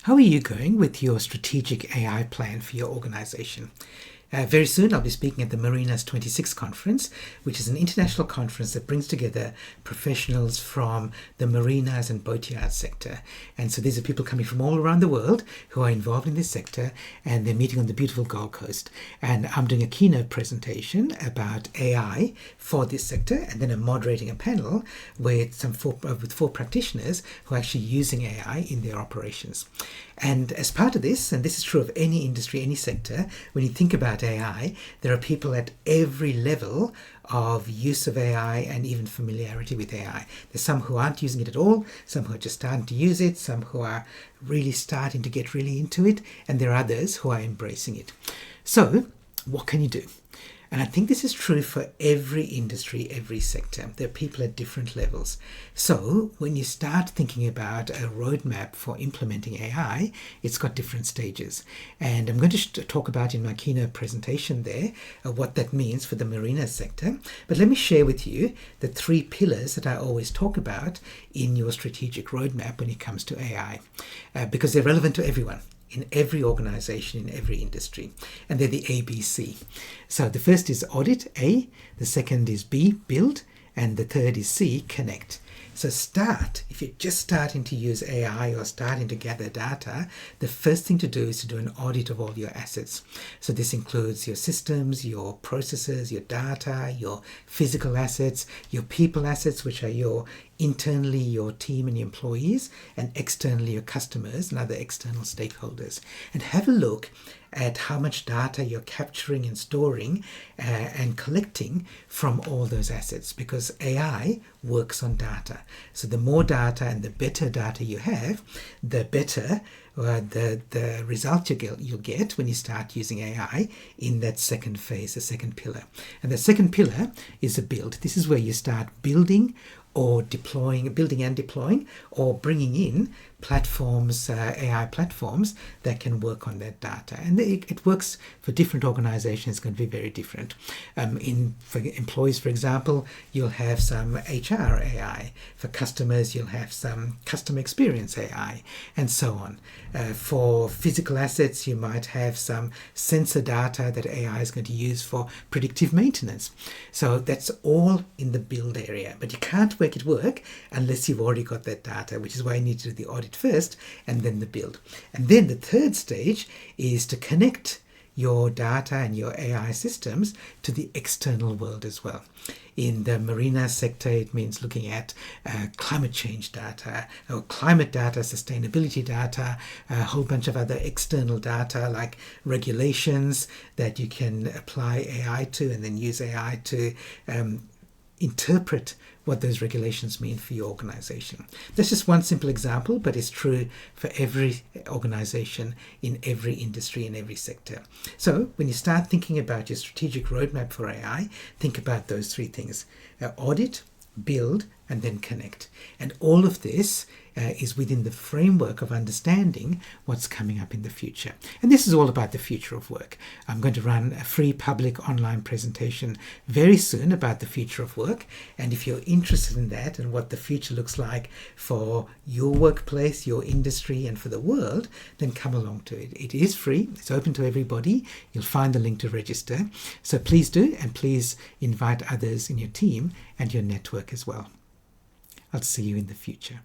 How are you going with your strategic AI plan for your organization? Very soon I'll be speaking at the Marinas 26 conference, which is an international conference that brings together professionals from the marinas and boatyard sector. And so these are people coming from all around the world who are involved in this sector, and they're meeting on the beautiful Gold Coast. And I'm doing a keynote presentation about AI for this sector, and then I'm moderating a panel with four practitioners who are actually using AI in their operations. And as part of this, and this is true of any industry, any sector, when you think about AI, there are people at every level of use of AI and even familiarity with AI. There's some who aren't using it at all, some who are just starting to use it, some who are really starting to get really into it, and there are others who are embracing it. So, what can you do? And I think this is true for every industry, every sector. There are people at different levels. So when you start thinking about a roadmap for implementing AI, it's got different stages. And I'm going to talk about in my keynote presentation there what that means for the marina sector. But let me share with you the 3 pillars that I always talk about in your strategic roadmap when it comes to AI, because they're relevant to everyone, in every organization, in every industry. And they're the ABC. So the first is audit, A. The second is B, build. And the third is C, connect. So if you're just starting to use AI or starting to gather data, the first thing to do is to do an audit of all your assets. So this includes your systems, your processes, your data, your physical assets, your people assets, which are internally your team and your employees, and externally your customers and other external stakeholders. And have a look at how much data you're capturing and storing and collecting from all those assets, because AI works on data. So the more data and the better data you have, the better the result you'll get when you start using AI in that second phase, the second pillar. And the second pillar is a build. This is where you start building and deploying, or bringing in platforms, AI platforms that can work on that data. And it works for different organizations. It's going to be very different. For employees, for example, you'll have some HR AI. For customers, you'll have some customer experience AI, and so on. For physical assets, you might have some sensor data that AI is going to use for predictive maintenance. So that's all in the build area. But you can't make it work unless you've already got that data, which is why you need to do the audit first and then the build. And then the third stage is to connect your data and your AI systems to the external world as well. In the marina sector, it means looking at climate change data, or climate data, sustainability data, a whole bunch of other external data like regulations that you can apply AI to, and then use AI to interpret what those regulations mean for your organization. That's just one simple example, but it's true for every organization in every industry, in every sector. So when you start thinking about your strategic roadmap for AI, think about those 3 things: audit, build, and then connect. And all of this is within the framework of understanding what's coming up in the future. And this is all about the future of work. I'm going to run a free public online presentation very soon about the future of work. And if you're interested in that and what the future looks like for your workplace, your industry, and for the world, then come along to it. It is free. It's open to everybody. You'll find the link to register. So please do, and please invite others in your team and your network as well. I'll see you in the future.